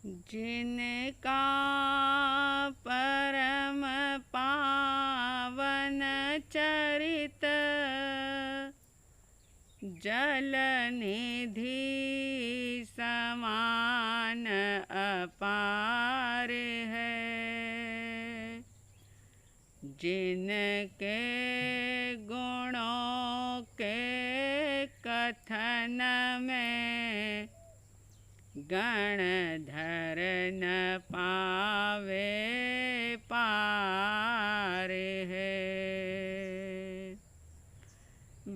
जिनका परम पावन चरित जल निधि समान अपार है। जिनके गुणों के कथन में गणधर न पावे पार है।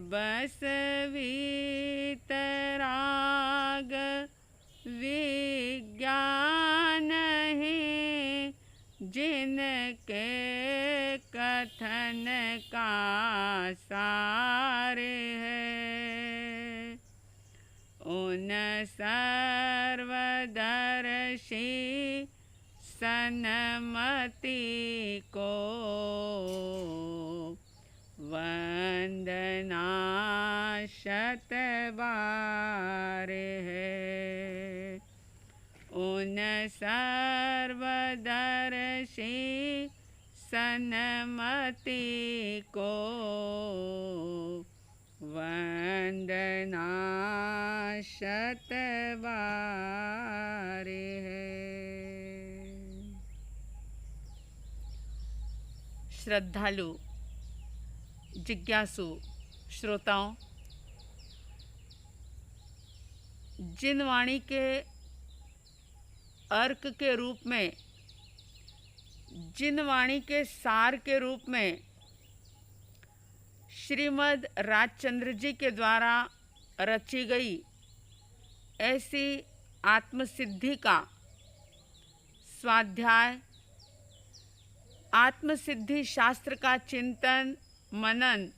बस वीतराग विज्ञान ही जिनके कथन का सार है। उन सर्वदर्शी सन्मति को वंदना शतबार है। उन सर्वदर्शी सन्मति को वंदना शतबार है। श्रद्धालु जिज्ञासु श्रोताओं, जिन वाणी के अर्क के रूप में, जिन वाणी के सार के रूप में श्रीमद् राजचंद्र जी के द्वारा रची गई ऐसी आत्मसिद्धि का स्वाध्याय, आत्मसिद्धि शास्त्र का चिंतन मनन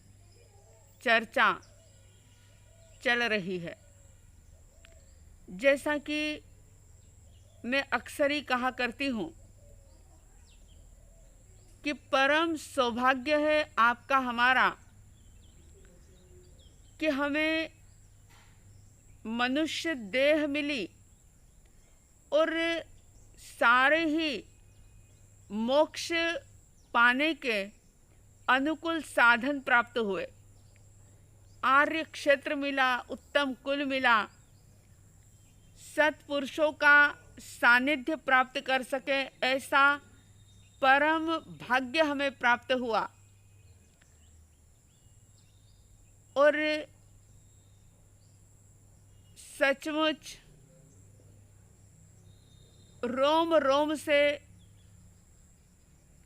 चर्चा चल रही है। जैसा कि मैं अक्सर ही कहा करती हूँ कि परम सौभाग्य है आपका हमारा कि हमें मनुष्य देह मिली और सारे ही मोक्ष पाने के अनुकूल साधन प्राप्त हुए। आर्य क्षेत्र मिला, उत्तम कुल मिला, सत्पुरुषों का सानिध्य प्राप्त कर सके ऐसा परम भाग्य हमें प्राप्त हुआ। और सचमुच रोम रोम से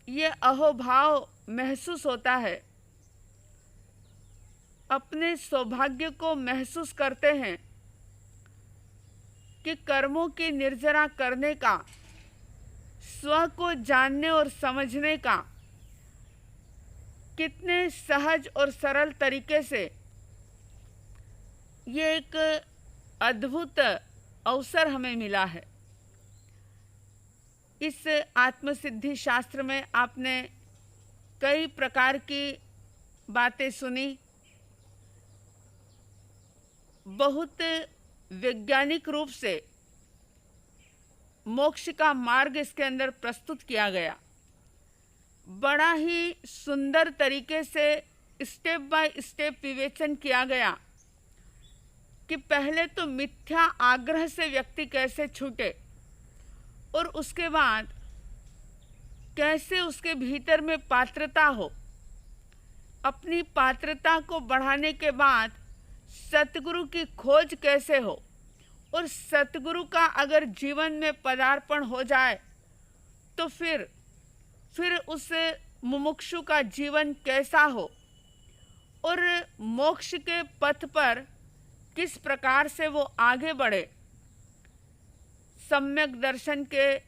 ये अहोभाव महसूस होता है, अपने सौभाग्य को महसूस करते हैं कि कर्मों की निर्जरा करने का, स्व को जानने और समझने का कितने सहज और सरल तरीके से ये एक अद्भुत अवसर हमें मिला है। इस आत्मसिद्धि शास्त्र में आपने कई प्रकार की बातें सुनी, बहुत वैज्ञानिक रूप से मोक्ष का मार्ग इसके अंदर प्रस्तुत किया गया। बड़ा ही सुंदर तरीके से स्टेप बाय स्टेप विवेचन किया गया कि पहले तो मिथ्या आग्रह से व्यक्ति कैसे छूटे और उसके बाद कैसे उसके भीतर में पात्रता हो। अपनी पात्रता को बढ़ाने के बाद सतगुरु की खोज कैसे हो और सतगुरु का अगर जीवन में पदार्पण हो जाए तो फिर उस मुमुक्षु का जीवन कैसा हो और मोक्ष के पथ पर किस प्रकार से वो आगे बढ़े। सम्यक दर्शन के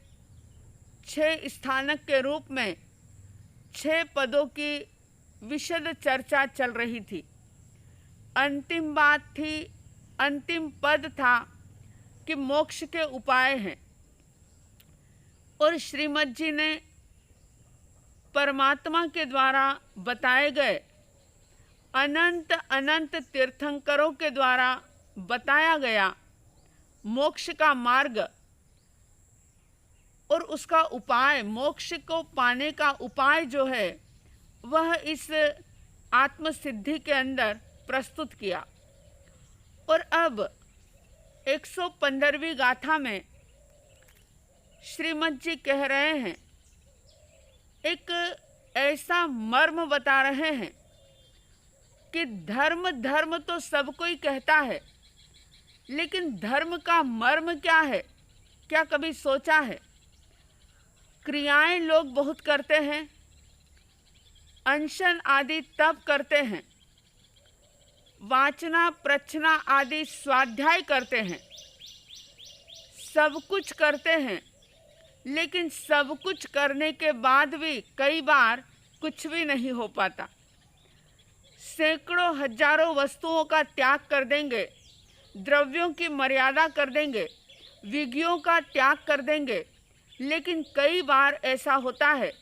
6 स्थानक के रूप में 6 पदों की विशद चर्चा चल रही थी। अंतिम बात थी, अंतिम पद था कि मोक्ष के उपाय हैं और श्रीमद् जी ने परमात्मा के द्वारा बताए गए अनंत अनंत तीर्थंकरों के द्वारा बताया गया मोक्ष का मार्ग और उसका उपाय, मोक्ष को पाने का उपाय जो है वह इस आत्मसिद्धि के अंदर प्रस्तुत किया। और अब 115वीं गाथा में श्रीमद जी कह रहे हैं, एक ऐसा मर्म बता रहे हैं कि धर्म धर्म तो सब कोई कहता है, लेकिन धर्म का मर्म क्या है, क्या कभी सोचा है? क्रियाएं लोग बहुत करते हैं, अनशन आदि तप करते हैं, वाचना प्रचना आदि स्वाध्याय करते हैं, सब कुछ करते हैं, लेकिन सब कुछ करने के बाद भी कई बार कुछ भी नहीं हो पाता। सैकड़ों हजारों वस्तुओं का त्याग कर देंगे, द्रव्यों की मर्यादा कर देंगे, विधियों का त्याग कर देंगे, लेकिन कई बार ऐसा होता है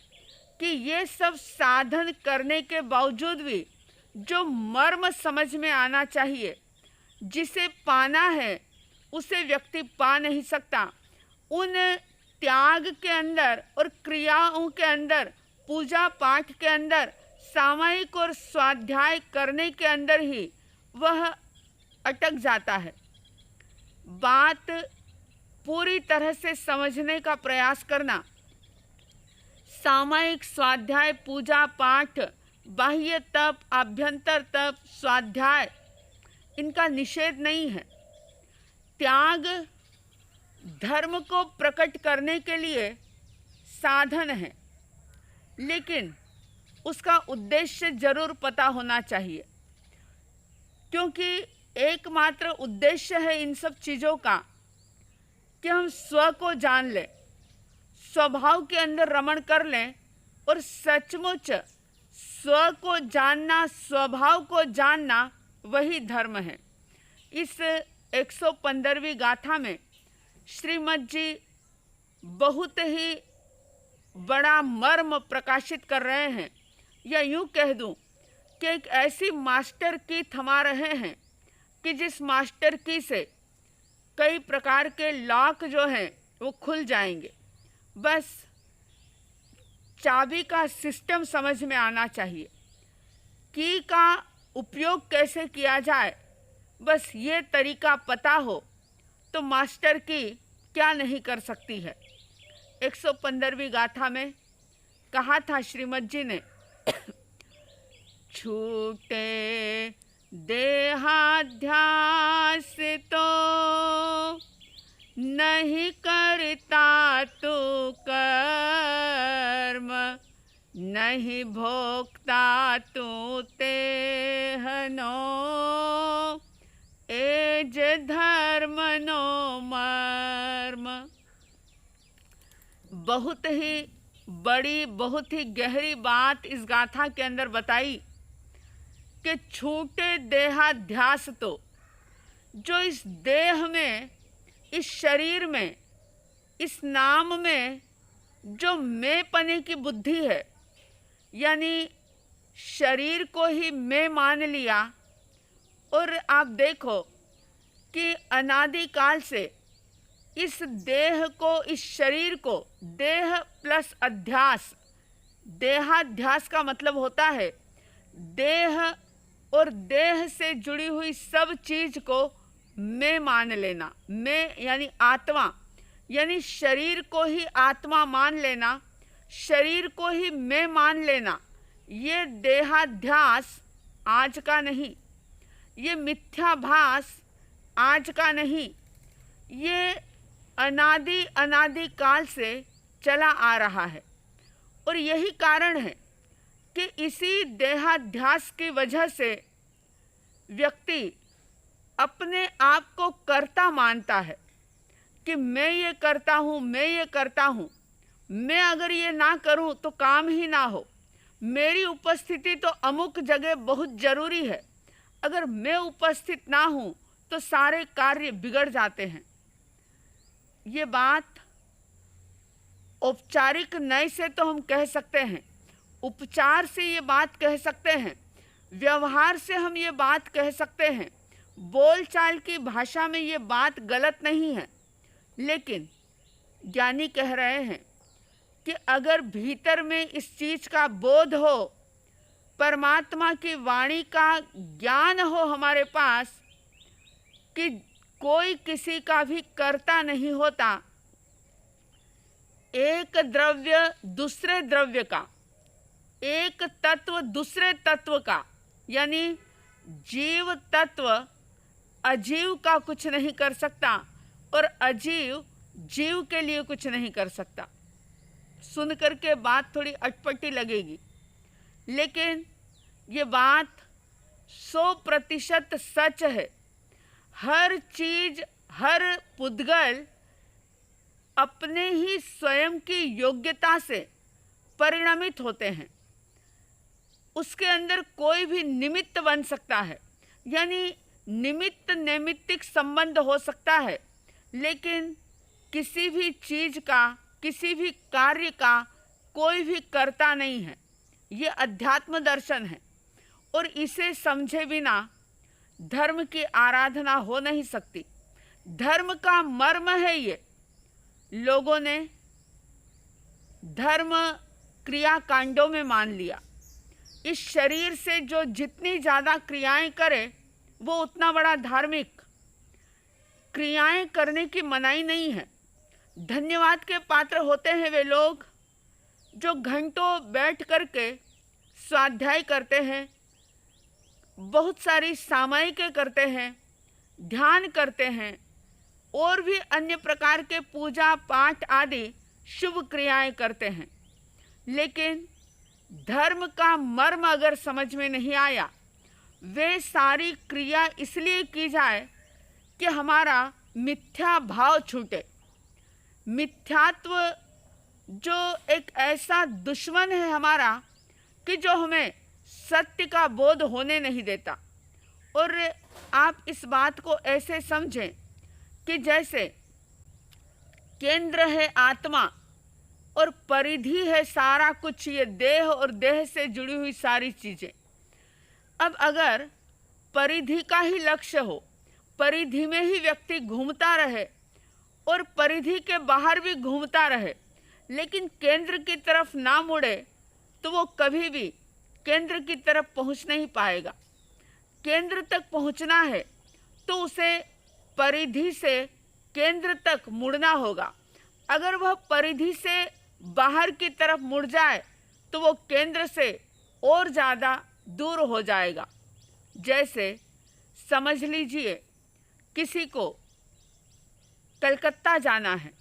कि ये सब साधन करने के बावजूद भी जो मर्म समझ में आना चाहिए, जिसे पाना है, उसे व्यक्ति पा नहीं सकता। उन त्याग के अंदर और क्रियाओं के अंदर, पूजा पाठ के अंदर, सामायिक और स्वाध्याय करने के अंदर ही वह अटक जाता है। बात पूरी तरह से समझने का प्रयास करना। सामायिक स्वाध्याय, पूजा पाठ, बाह्य तप, आभ्यंतर तप, स्वाध्याय, इनका निषेध नहीं है। त्याग धर्म को प्रकट करने के लिए साधन है, लेकिन उसका उद्देश्य जरूर पता होना चाहिए, क्योंकि एकमात्र उद्देश्य है इन सब चीज़ों का कि हम स्व को जान लें, स्वभाव के अंदर रमण कर लें और सचमुच स्व को जानना, स्वभाव को जानना, वही धर्म है। इस 115वीं गाथा में श्रीमद जी बहुत ही बड़ा मर्म प्रकाशित कर रहे हैं, या यूँ कह दूं कि एक ऐसी मास्टर की थमा रहे हैं कि जिस मास्टर की से कई प्रकार के लॉक जो हैं वो खुल जाएंगे। बस चाबी का सिस्टम समझ में आना चाहिए, की का उपयोग कैसे किया जाए, बस ये तरीका पता हो तो मास्टर की क्या नहीं कर सकती है। 115वीं गाथा में कहा था श्रीमद जी ने, छूटे देहाध्यास तो नहीं करता तू कर्म, नहीं भोगता तू तेहनो, एज धर्म नो मर्म। बहुत ही बड़ी, बहुत ही गहरी बात इस गाथा के अंदर बताई कि छूटे देहाध्यास तो, जो इस देह में, इस शरीर में, इस नाम में जो मैं पने की बुद्धि है, यानी शरीर को ही मैं मान लिया। और आप देखो कि अनादिकाल से इस देह को, इस शरीर को, देह प्लस अध्यास, देहाध्यास का मतलब होता है देह और देह से जुड़ी हुई सब चीज को मैं मान लेना। मैं यानी आत्मा, यानी शरीर को ही आत्मा मान लेना, शरीर को ही मैं मान लेना। ये देहाध्यास आज का नहीं, ये मिथ्याभास आज का नहीं, ये अनादि काल से चला आ रहा है। और यही कारण है कि इसी देहाध्यास की वजह से व्यक्ति अपने आप को कर्ता मानता है कि मैं ये करता हूँ, मैं ये करता हूँ, मैं अगर ये ना करूँ तो काम ही ना हो, मेरी उपस्थिति तो अमुक जगह बहुत ज़रूरी है, अगर मैं उपस्थित ना हूँ तो सारे कार्य बिगड़ जाते हैं। ये बात औपचारिक नय से तो हम कह सकते हैं, उपचार से ये बात कह सकते हैं, व्यवहार से हम ये बात कह सकते हैं, बोलचाल की भाषा में ये बात गलत नहीं है, लेकिन ज्ञानी कह रहे हैं कि अगर भीतर में इस चीज का बोध हो, परमात्मा की वाणी का ज्ञान हो हमारे पास कि कोई किसी का भी कर्ता नहीं होता, एक द्रव्य दूसरे द्रव्य का, एक तत्व दूसरे तत्व का, यानी जीव तत्व अजीव का कुछ नहीं कर सकता और अजीव जीव के लिए कुछ नहीं कर सकता। सुन करके बात थोड़ी अटपटी लगेगी, लेकिन ये बात 100% सच है। हर चीज, हर पुद्गल अपने ही स्वयं की योग्यता से परिणमित होते हैं। उसके अंदर कोई भी निमित्त बन सकता है, यानी निमित्त नैमित्तिक संबंध हो सकता है, लेकिन किसी भी चीज का, किसी भी कार्य का कोई भी कर्ता नहीं है। ये अध्यात्म दर्शन है और इसे समझे बिना धर्म की आराधना हो नहीं सकती। धर्म का मर्म है ये। लोगों ने धर्म क्रिया कांडों में मान लिया। इस शरीर से जो जितनी ज़्यादा क्रियाएं करे वो उतना बड़ा धार्मिक। क्रियाएं करने की मनाही नहीं है। धन्यवाद के पात्र होते हैं वे लोग जो घंटों बैठ करके स्वाध्याय करते हैं, बहुत सारी सामायिकें करते हैं, ध्यान करते हैं और भी अन्य प्रकार के पूजा पाठ आदि शुभ क्रियाएं करते हैं। लेकिन धर्म का मर्म अगर समझ में नहीं आया, वे सारी क्रिया इसलिए की जाए कि हमारा मिथ्या भाव छूटे। मिथ्यात्व जो एक ऐसा दुश्मन है हमारा कि जो हमें सत्य का बोध होने नहीं देता। और आप इस बात को ऐसे समझें कि जैसे केंद्र है आत्मा और परिधि है सारा कुछ, ये देह और देह से जुड़ी हुई सारी चीज़ें। अब अगर परिधि का ही लक्ष्य हो, परिधि में ही व्यक्ति घूमता रहे और परिधि के बाहर भी घूमता रहे, लेकिन केंद्र की तरफ ना मुड़े, तो वो कभी भी केंद्र की तरफ पहुंच नहीं पाएगा। केंद्र तक पहुंचना है तो उसे परिधि से केंद्र तक मुड़ना होगा। अगर वह परिधि से बाहर की तरफ मुड़ जाए तो वो केंद्र से और ज़्यादा दूर हो जाएगा। जैसे समझ लीजिए किसी को कलकत्ता जाना है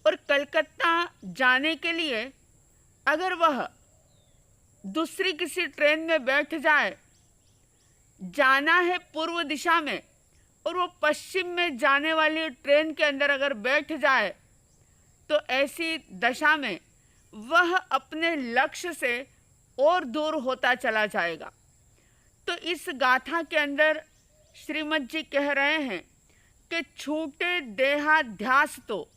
और कलकत्ता जाने के लिए अगर वह दूसरी किसी ट्रेन में बैठ जाए, जाना है पूर्व दिशा में और वो पश्चिम में जाने वाली ट्रेन के अंदर अगर बैठ जाए, तो ऐसी दशा में वह अपने लक्ष्य से और दूर होता चला जाएगा। तो इस गाथा के अंदर श्रीमद जी कह रहे हैं कि छूटे देहाध्यास, तो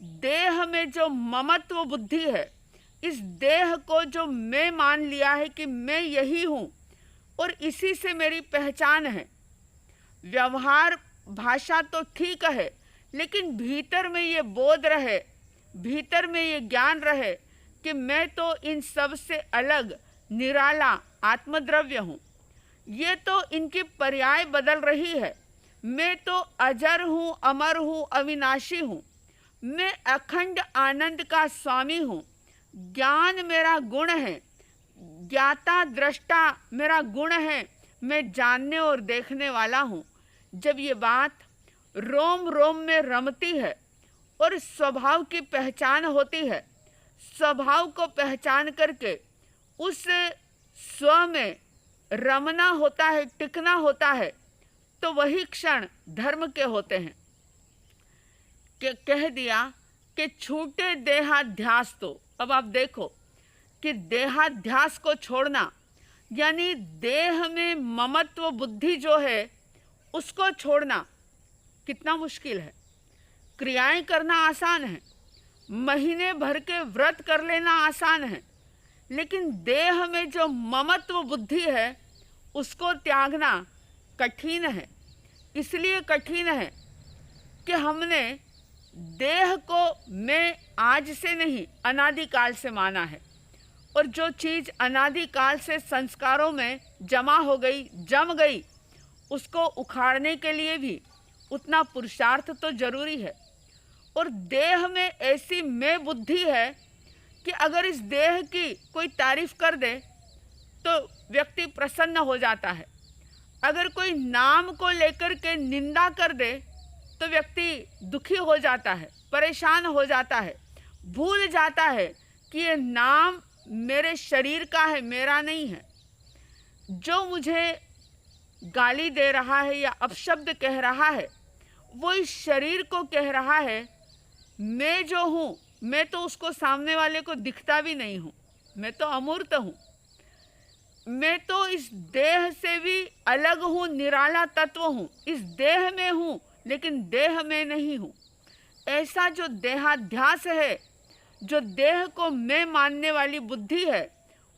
देह में जो ममत्व बुद्धि है, इस देह को जो मैं मान लिया है कि मैं यही हूँ और इसी से मेरी पहचान है। व्यवहार भाषा तो ठीक है, लेकिन भीतर में ये बोध रहे, भीतर में ये ज्ञान रहे कि मैं तो इन सब से अलग निराला आत्मद्रव्य हूँ। ये तो इनकी पर्याय बदल रही है। मैं तो अजर हूँ, अमर हूँ, अविनाशी हूँ। मैं अखंड आनंद का स्वामी हूँ। ज्ञान मेरा गुण है, ज्ञाता दृष्टा मेरा गुण है। मैं जानने और देखने वाला हूँ। जब ये बात रोम रोम में रमती है और स्वभाव की पहचान होती है, स्वभाव को पहचान करके उस स्व में रमना होता है, टिकना होता है, तो वही क्षण धर्म के होते हैं। कि कह दिया कि छूटे देहाध्यास, तो अब आप देखो कि देहाध्यास को छोड़ना यानी देह में ममत्व बुद्धि जो है उसको छोड़ना कितना मुश्किल है। क्रियाएं करना आसान है, महीने भर के व्रत कर लेना आसान है, लेकिन देह में जो ममत्व बुद्धि है उसको त्यागना कठिन है। इसलिए कठिन है कि हमने देह को मैं आज से नहीं अनादिकाल से माना है, और जो चीज़ अनादिकाल से संस्कारों में जमा हो गई, जम गई, उसको उखाड़ने के लिए भी उतना पुरुषार्थ तो जरूरी है। और देह में ऐसी मैं बुद्धि है कि अगर इस देह की कोई तारीफ कर दे तो व्यक्ति प्रसन्न हो जाता है, अगर कोई नाम को लेकर के निंदा कर दे तो व्यक्ति दुखी हो जाता है, परेशान हो जाता है, भूल जाता है कि ये नाम मेरे शरीर का है, मेरा नहीं है। जो मुझे गाली दे रहा है या अपशब्द कह रहा है वो इस शरीर को कह रहा है। मैं जो हूँ, मैं तो उसको सामने वाले को दिखता भी नहीं हूँ, मैं तो अमूर्त हूँ, मैं तो इस देह से भी अलग हूँ, निराला तत्व हूँ, इस देह में हूँ लेकिन देह में नहीं हूँ। ऐसा जो देहाध्यास है, जो देह को मैं मानने वाली बुद्धि है,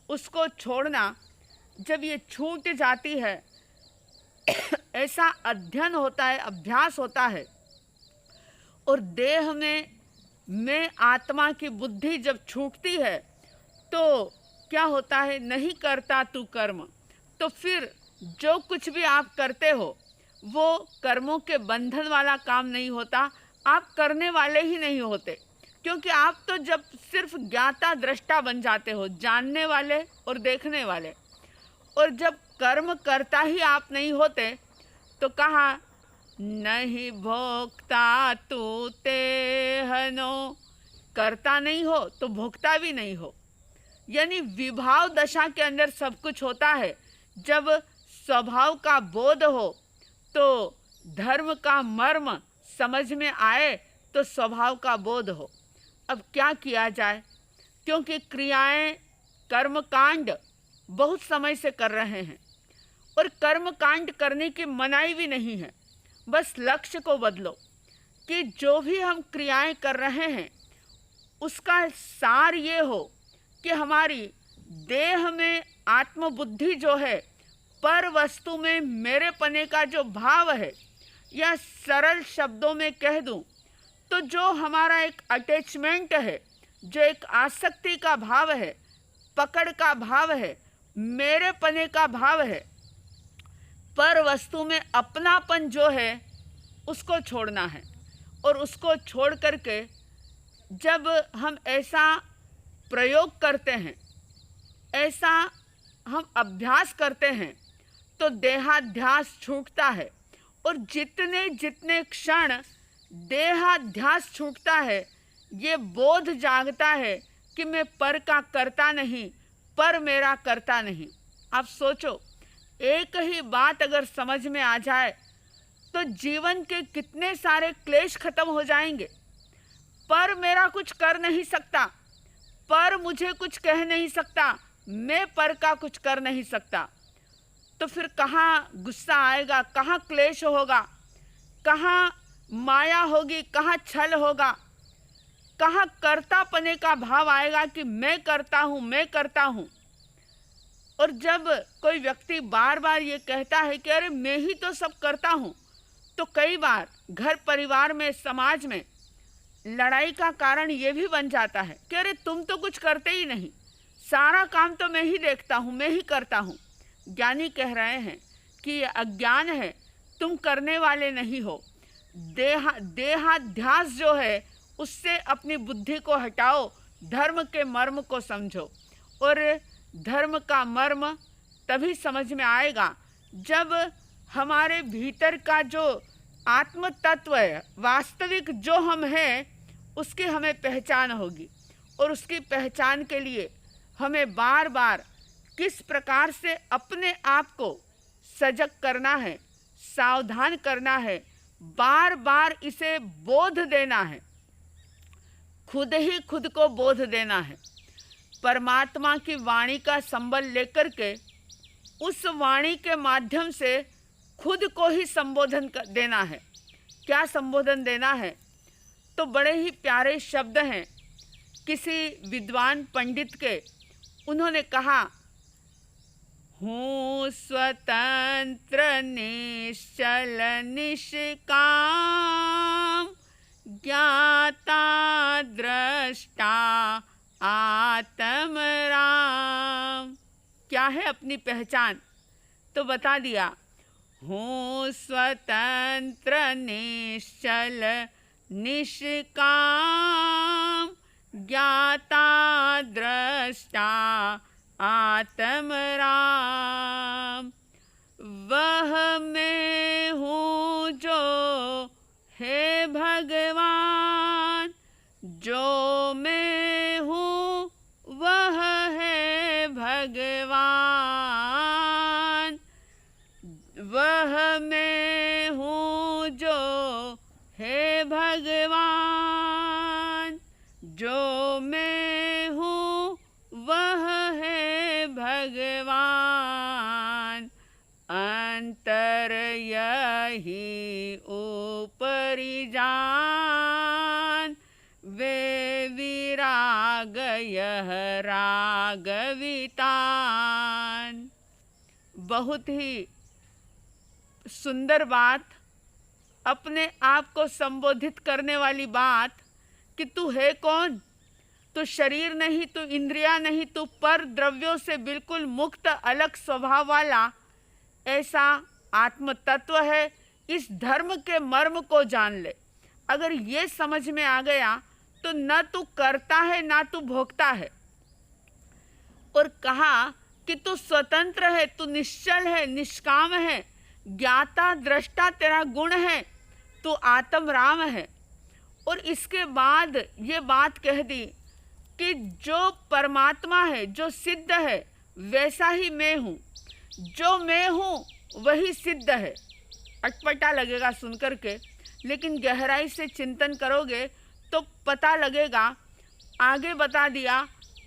उसको छोड़ना जब ये छूट जाती है, ऐसा अध्ययन होता है, अभ्यास होता है, और देह में मैं आत्मा की बुद्धि जब छूटती है तो क्या होता है, नहीं करता तू कर्म, तो फिर जो कुछ भी आप करते हो वो कर्मों के बंधन वाला काम नहीं होता, आप करने वाले ही नहीं होते, क्योंकि आप तो जब सिर्फ ज्ञाता दृष्टा बन जाते हो, जानने वाले और देखने वाले, और जब कर्म करता ही आप नहीं होते तो कहा नहीं भोक्ता तू तेहनो, करता नहीं हो तो भोक्ता भी नहीं हो। यानी विभाव दशा के अंदर सब कुछ होता है। जब स्वभाव का बोध हो तो धर्म का मर्म समझ में आए तो स्वभाव का बोध हो। अब क्या किया जाए, क्योंकि क्रियाएं कर्मकांड बहुत समय से कर रहे हैं और कर्मकांड करने की मनाही भी नहीं है। बस लक्ष्य को बदलो कि जो भी हम क्रियाएं कर रहे हैं उसका सार ये हो कि हमारी देह में आत्मबुद्धि जो है, पर वस्तु में मेरे पने का जो भाव है, या सरल शब्दों में कह दूं तो जो हमारा एक अटैचमेंट है, जो एक आसक्ति का भाव है, पकड़ का भाव है, मेरे पने का भाव है, पर वस्तु में अपनापन जो है उसको छोड़ना है। और उसको छोड़ करके जब हम ऐसा प्रयोग करते हैं, ऐसा हम अभ्यास करते हैं तो देहाध्यास छूटता है। और जितने जितने क्षण देहाध्यास छूटता है, ये बोध जागता है कि मैं पर का करता नहीं, पर मेरा करता नहीं। आप सोचो, एक ही बात अगर समझ में आ जाए तो जीवन के कितने सारे क्लेश खत्म हो जाएंगे। पर मेरा कुछ कर नहीं सकता, पर मुझे कुछ कह नहीं सकता, मैं पर का कुछ कर नहीं सकता, तो फिर कहाँ गुस्सा आएगा, कहाँ क्लेश होगा, कहाँ माया होगी, कहाँ छल होगा, कहाँ कर्तापने का भाव आएगा कि मैं करता हूँ, मैं करता हूँ। और जब कोई व्यक्ति बार बार ये कहता है कि अरे मैं ही तो सब करता हूँ, तो कई बार घर परिवार में, समाज में लड़ाई का कारण ये भी बन जाता है कि अरे तुम तो कुछ करते ही नहीं, सारा काम तो मैं ही देखता हूँ, मैं ही करता हूँ। ज्ञानी कह रहे हैं कि ये अज्ञान है, तुम करने वाले नहीं हो। देहाध्यास जो है उससे अपनी बुद्धि को हटाओ, धर्म के मर्म को समझो। और धर्म का मर्म तभी समझ में आएगा जब हमारे भीतर का जो आत्म तत्व है, वास्तविक जो हम हैं, उसकी हमें पहचान होगी। और उसकी पहचान के लिए हमें बार बार किस प्रकार से अपने आप को सजग करना है, सावधान करना है, बार बार इसे बोध देना है, खुद ही खुद को बोध देना है। परमात्मा की वाणी का संबल लेकर के उस वाणी के माध्यम से खुद को ही संबोधन देना है। क्या संबोधन देना है? तो बड़े ही प्यारे शब्द हैं किसी विद्वान पंडित के। उन्होंने कहा, हूँ स्वतंत्र निश्चल निष्काम ज्ञान ज्ञाता दृष्टा आत्म राम। क्या है अपनी पहचान? तो बता दिया, हूँ स्वतंत्र निश्चल निष्काम, ज्ञाता दृष्टा आत्म राम। वह मैं हूँ जो हे भगवान, जो मैं हूँ वह है भगवान। वह मैं हूँ जो है भगवान, जो मैं हूँ वह है भगवान। अंतर यही ऊपरी जान, वे विराग यह राग वितान। बहुत ही सुंदर बात, अपने आप को संबोधित करने वाली बात कि तू है कौन? तू शरीर नहीं, तू इंद्रिया नहीं, तू पर द्रव्यों से बिल्कुल मुक्त अलग स्वभाव वाला ऐसा आत्म तत्व है। इस धर्म के मर्म को जान ले। अगर ये समझ में आ गया तो न तू करता है ना तू भोगता है। और कहा कि तू स्वतंत्र है, तू निश्चल है, निष्काम है, ज्ञाता दृष्टा तेरा गुण है, तू आत्म राम है। और इसके बाद ये बात कह दी कि जो परमात्मा है, जो सिद्ध है, वैसा ही मैं हूँ। जो मैं हूँ वही सिद्ध है। अटपटा लगेगा सुनकर के, लेकिन गहराई से चिंतन करोगे तो पता लगेगा। आगे बता दिया,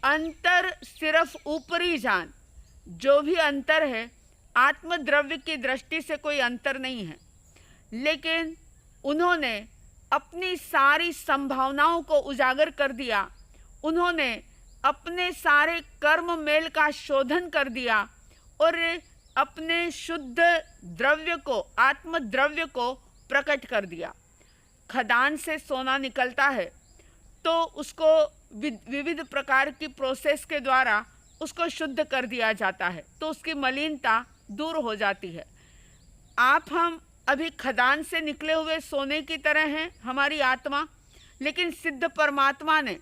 अंतर सिर्फ ऊपरी जान। जो भी अंतर है, आत्मद्रव्य की दृष्टि से कोई अंतर नहीं है, लेकिन उन्होंने अपनी सारी संभावनाओं को उजागर कर दिया। उन्होंने अपने सारे कर्म मेल का शोधन कर दिया और अपने शुद्ध द्रव्य को, आत्मद्रव्य को प्रकट कर दिया। खदान से सोना निकलता है तो उसको विविध प्रकार की प्रोसेस के द्वारा उसको शुद्ध कर दिया जाता है, तो उसकी मलिनता दूर हो जाती है। आप हम अभी खदान से निकले हुए सोने की तरह हैं, हमारी आत्मा, लेकिन सिद्ध परमात्मा ने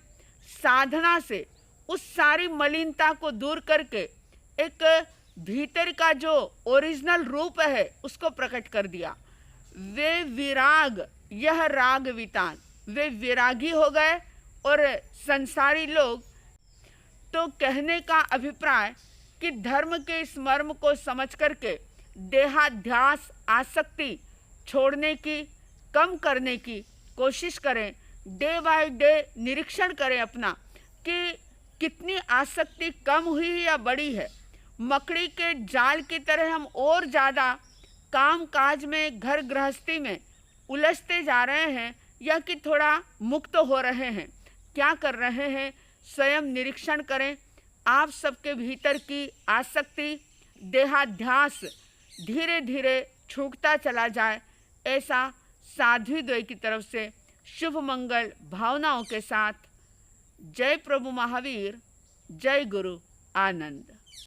साधना से उस सारी मलिनता को दूर करके एक भीतर का जो ओरिजिनल रूप है उसको प्रकट कर दिया। वे विराग यह राग वितान, वे विरागी हो गए। और संसारी लोग तो कहने का अभिप्राय कि धर्म के इस मर्म को समझ करके देहाध्यास आसक्ति छोड़ने की, कम करने की कोशिश करें। डे बाय डे निरीक्षण करें अपना कि कितनी आसक्ति कम हुई या बढ़ी है। मकड़ी के जाल की तरह हम और ज़्यादा काम काज में, घर गृहस्थी में उलझते जा रहे हैं या कि थोड़ा मुक्त हो रहे हैं? क्या कर रहे हैं? स्वयं निरीक्षण करें। आप सबके भीतर की आसक्ति, देहाध्यास धीरे धीरे छूटता चला जाए, ऐसा साध्वीद्वय की तरफ से शुभ मंगल भावनाओं के साथ। जय प्रभु महावीर, जय गुरु आनंद।